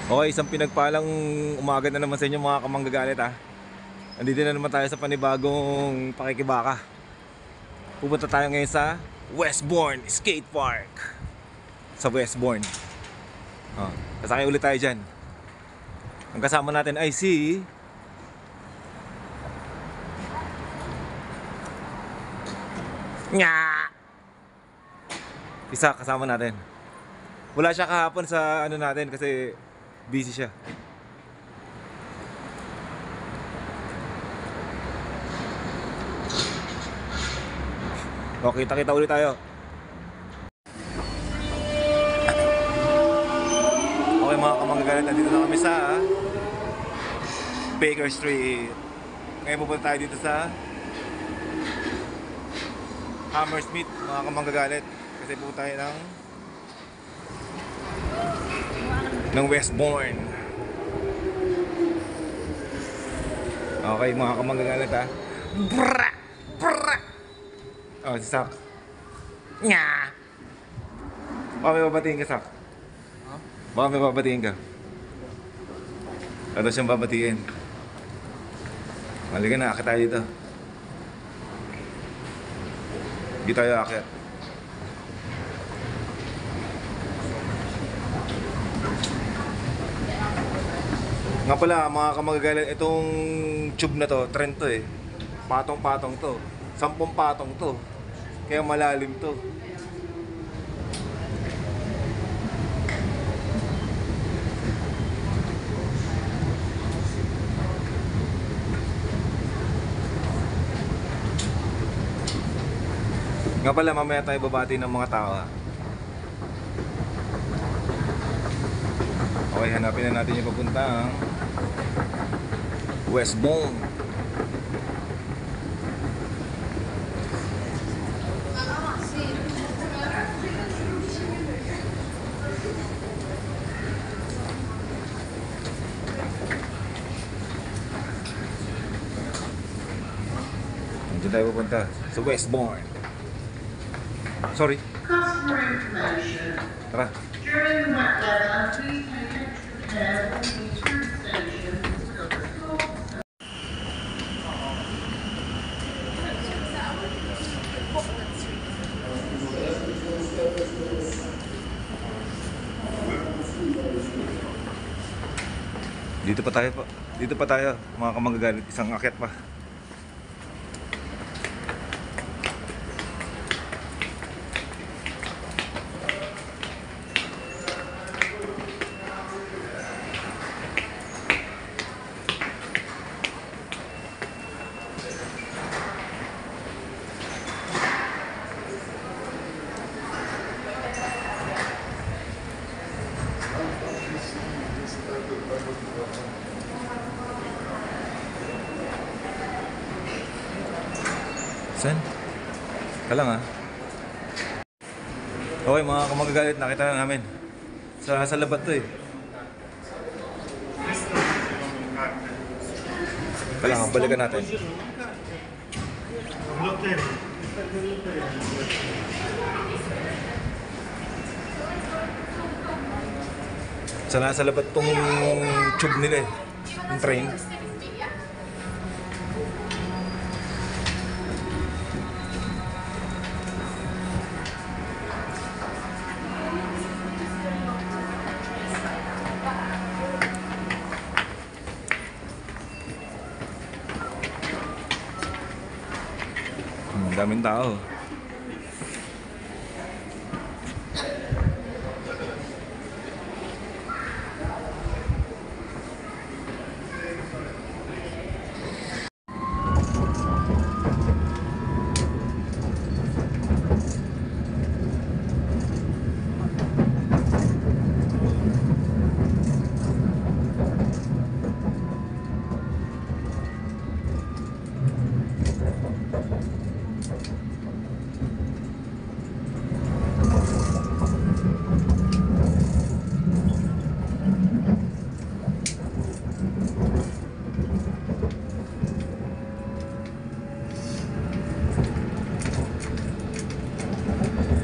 Okay, isang pinagpalang umaga na naman sa inyo mga kamanggagalit ha. Nandito na naman tayo sa panibagong pakikibaka. Pupunta tayo ngayon sa Westbourne Skate Park. Sa Westbourne. Kasakay ulit tayo dyan. Ang kasama natin ay si isa kasama natin. Wala siya kahapon sa ano natin kasi busy siya. Okay, kita ulit tayo. Okay mga kamanggagalit, nandito na kami sa Baker Street. Ngayon pupunta tayo dito sa Hammersmith mga kamanggagalit. Kasi pupunta tayo ng Westbourne. Okay mga kamanggagalit ha. Brrrr! Brrrr! Oh, si Sak. Nya! Baka may babatiin ka, Sak? Huh? Baka may babatiin ka? Ano siyang babatiin? Halika na, akit tayo dito. Hindi tayo akit. Nga pala mga kamagagalit, itong tube na to, trend to eh. Patong-patong to. 10 patong to. Kaya malalim to. Nga pala mamaya tayo babati ng mga tao ha. Okay, hanapin na natin yung papuntang Westbourne. Diyan tayo pupunta sa Westbourne. Sorry. Customer information. Tara. During wet weather, please take extra care of these food stations. Dito pa tayo mga kamanggagalit, isang akyat pa. Saan? Lang ha. Okay mga kamagagalit, nakita na namin. Sa labat to eh. Lang, balikan natin. Sa labat tong tube nila eh. Yung train. Daming tao.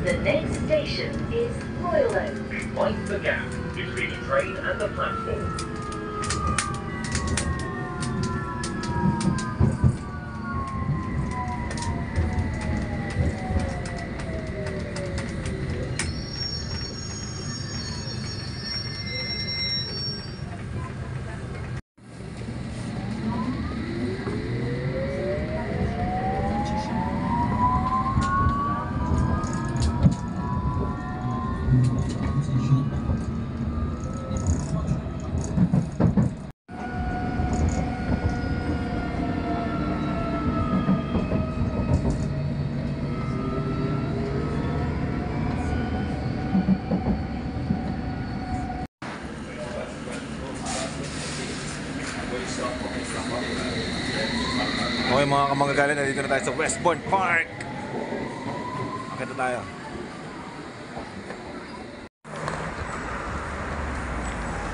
The next station is Royal Oak. Mind the gap. between the train and the platform. Okay mga kamanggagalit, nandito na tayo sa Westbourne Park. Akit na tayo.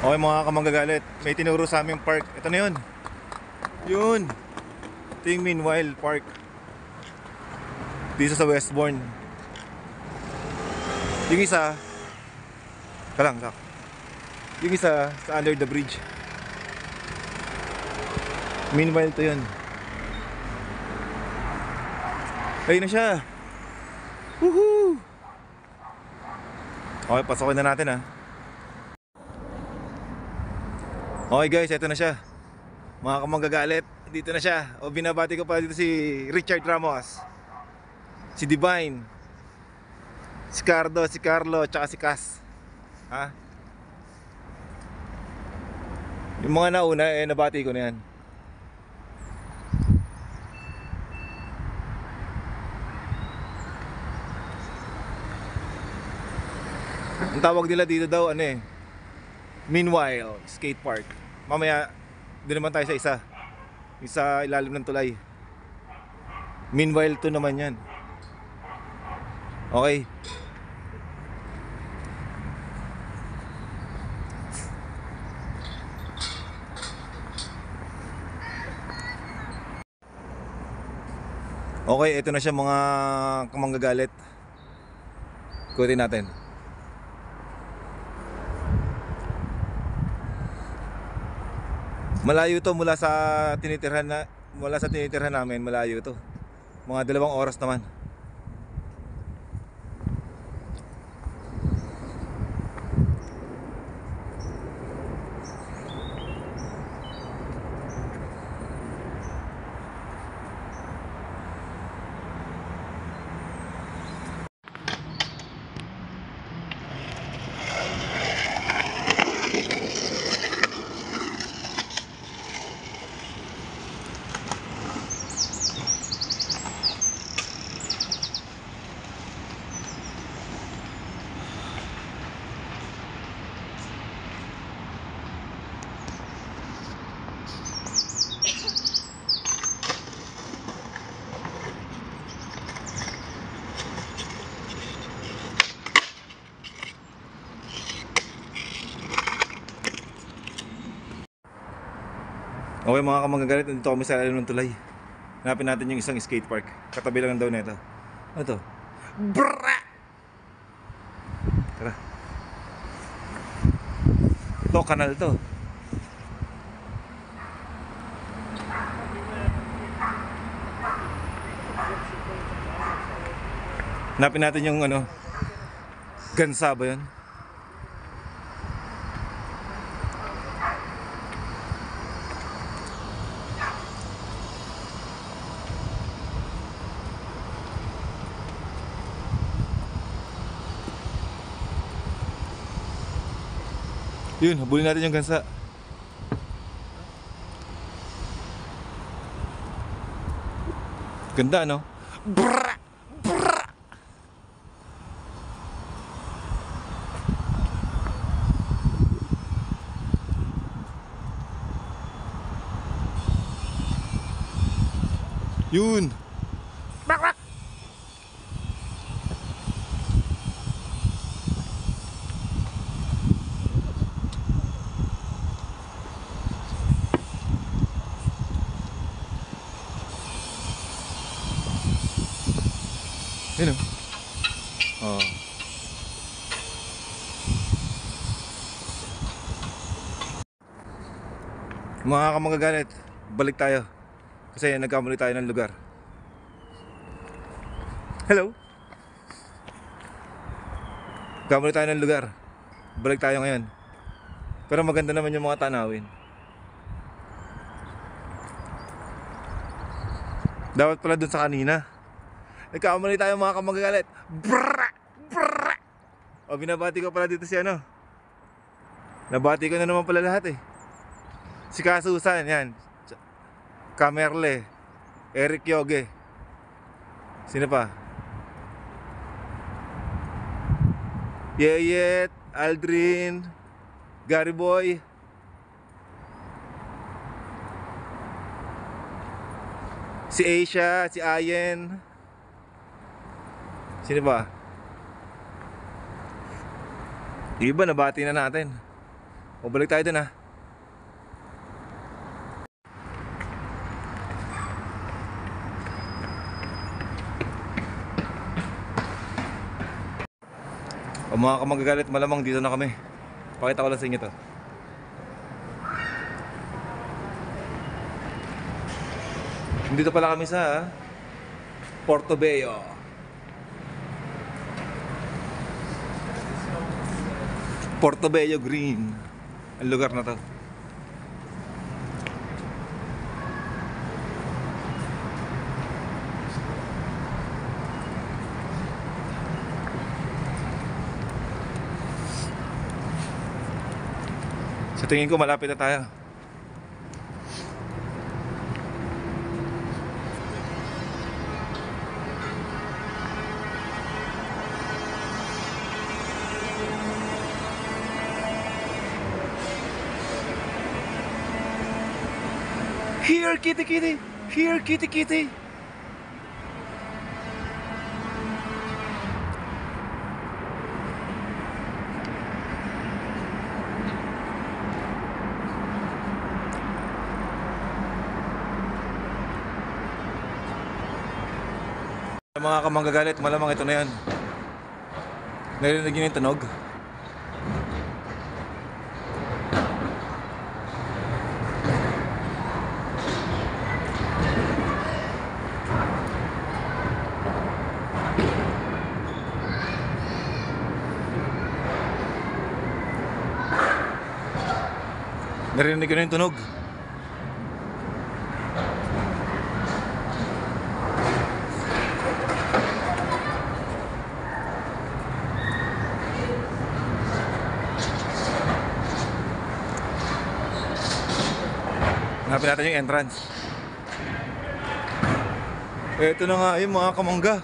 Okay mga kamanggagalit, may tinuro sa aming park. Ito na yun. Yun. Ito yung Meanwhile Park. Dito sa Westbourne. Yung isa, kalang. Yung isa sa under the bridge. Meanwhile to yun. Ayun na siya. Woohoo! Okay, pasokin na natin ha. Okay guys, eto na siya. Mga kamanggagalit, dito na siya. O binabati ko pa dito si Richard Ramos, si Divine, si Cardo, si Carlo, tsaka si Cass. Ha? Yung mga nauna, nabati ko na yan. Ang tawag nila dito daw Meanwhile Skate Park. Mamaya doon naman tayo sa isa. Isa ilalim ng tulay. Meanwhile to naman yan. Okay. Okay, ito na siya mga kamanggagalit. Kunin natin. Malayo to mula sa tinitirhan namin, malayo to. Mga 2 oras naman. Okay mga kamanggagalit, nandito kami sa ilalim ng tulay. Hanapin natin yung isang skate park. Katabi lang daw nito. Ano to? Brrrra! Tara. Ito, kanal to. Hanapin natin yung Gansa ba yun? Yun, habulin natin yung Gansa. Ganda, no? Brrrra! Brrrra! Yun! Bak! Yun o. Oh. Mga kamagagalit, balik tayo. Kasi nagkamali tayo ng lugar. Hello? Nagkamali tayo ng lugar. Balik tayo ngayon. Pero maganda naman yung mga tanawin. Dapat pala dun sa kanina. Nagkamali tayo mga kamagagalit. Brrrr! Brrrr! O binabati ko pala dito si ano. Nabati ko na naman pala lahat eh. Si Kasusan, yan. Kamerle, Eric Yoge. Sino pa? Yeyet, Aldrin, Gary Boy. Si Asia, si Ayen. Sino ba? Iba, nabati na natin. O balik tayo dun ha. O mga kamagagalit, malamang dito na kami. Pakita ko lang sa inyo to. Dito pala kami sa Portobello. Portobello Green ang lugar na to. Sa tingin ko malapit na tayo. Here, kitty kitty! Here, kitty kitty! Mga kamanggagalit, malamang ito na yan. Narinig yun yung tunog. Narinig ko na yung tunog. Hanapin natin yung entrance. Ito na nga yung mga kamangga.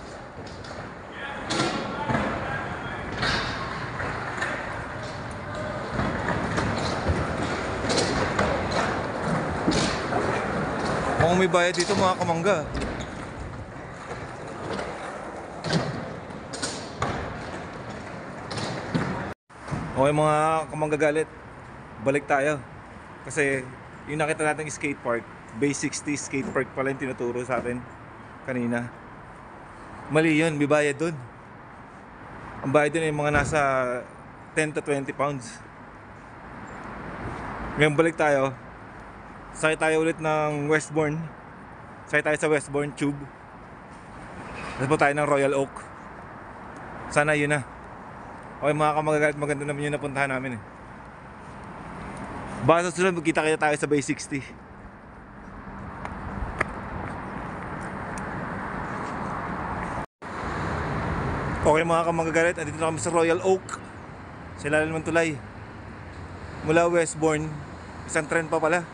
Mukhang may bayad dito mga kamangga. Okay mga kamanggagalit, balik tayo. Kasi yung nakita natin skate park, Bay 60 skate park pala yung tinuturo sa atin kanina. Mali yun, may bayad dun. Ang bayad dun ay mga nasa 10 to 20 pounds. Ngayon balik tayo. Sakay tayo ulit ng Westbourne. Sakay tayo sa Westbourne Tube. Tapos po tayo ng Royal Oak. Sana yun na. Okay mga kamagagalit, maganda naman yung napuntahan namin eh. Baka sa sunod magkita-kita tayo sa Bay 60. Okay mga kamagagalit, andito na kami sa Royal Oak. Sa ilalim ng tulay. Mula Westbourne, isang tren pa pala.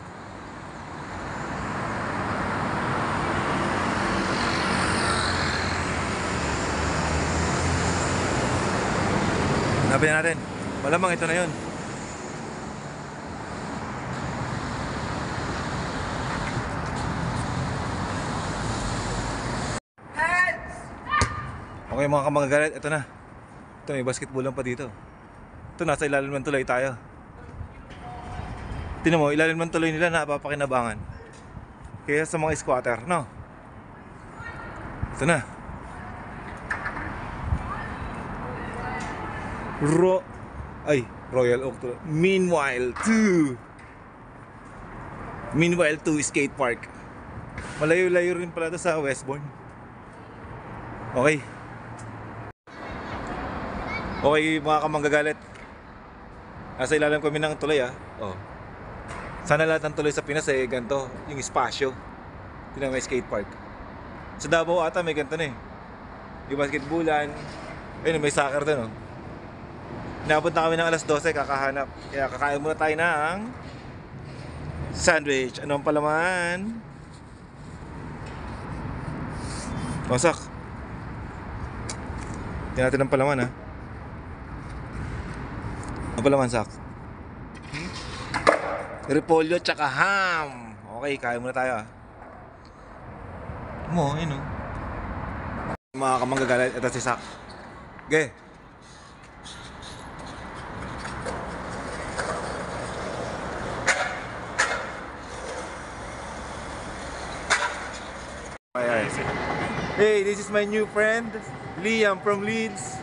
Hanapin natin. Malamang ito na yun. Okay mga kamagagalit, ito na. Ito, may basketballan pa dito. Ito, nasa ilalim ng tulay tayo. Tingnan mo, ilalim ng tulay nila napapakinabangan. Kaya sa mga squatter, no? Ito na. Royal Oak to. Meanwhile 2. Meanwhile to skate park. Malayo-layo rin pala to sa Westbourne. Okay. Okay mga kamanggagalit. Nasa ilalim kami ng tulay Oh. Sana lahat ng tulay sa Pinas ganito, yung espasyo. Yun ang may skate park. Sa Davao ata may ganito na yung basketballan. Ayun, may soccer doon Inabot na kami ng alas 12 kakahanap. Kaya kakain muna tayo ng sandwich. Ano ang palaman? Wasak. Tingnan natin ang palaman Ang palaman, Sak? Repolyo tsaka ham. Okay, kain muna tayo ayun Mga kamanggagalit, ito si Sak. Okay. Hey, this is my new friend, Liam from Leeds.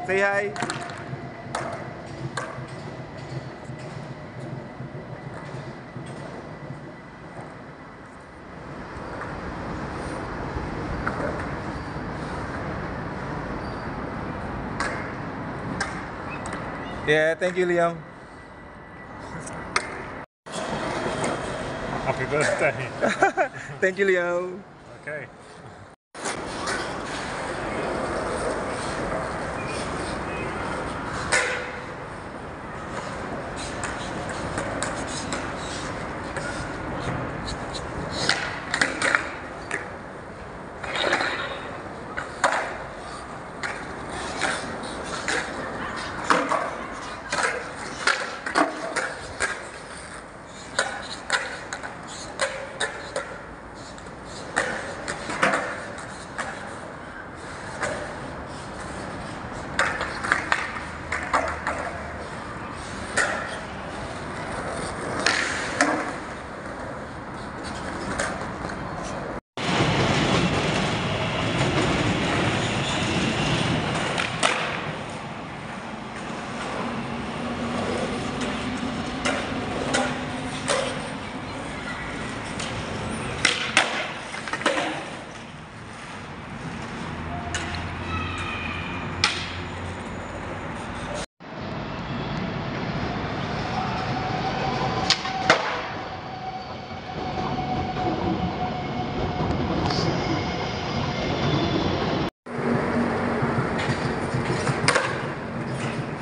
Say hi. Yeah, thank you, Liam. Happy birthday. Thank you, Liam. Okay.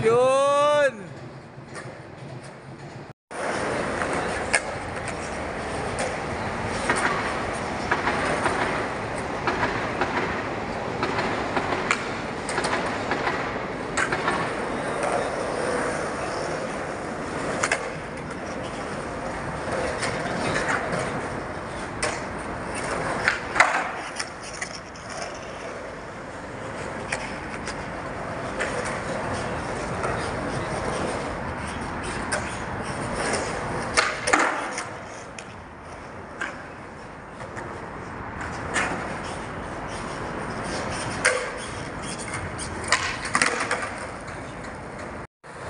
Yun!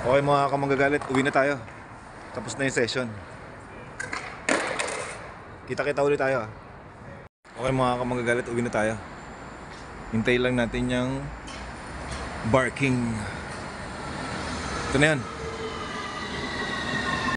Okay mga kamanggagalit, uwi na tayo. Tapos na yung session. Kita-kita ulit tayo Okay mga kamanggagalit, uwi na tayo. Hintay lang natin yung barking. Ito na yan.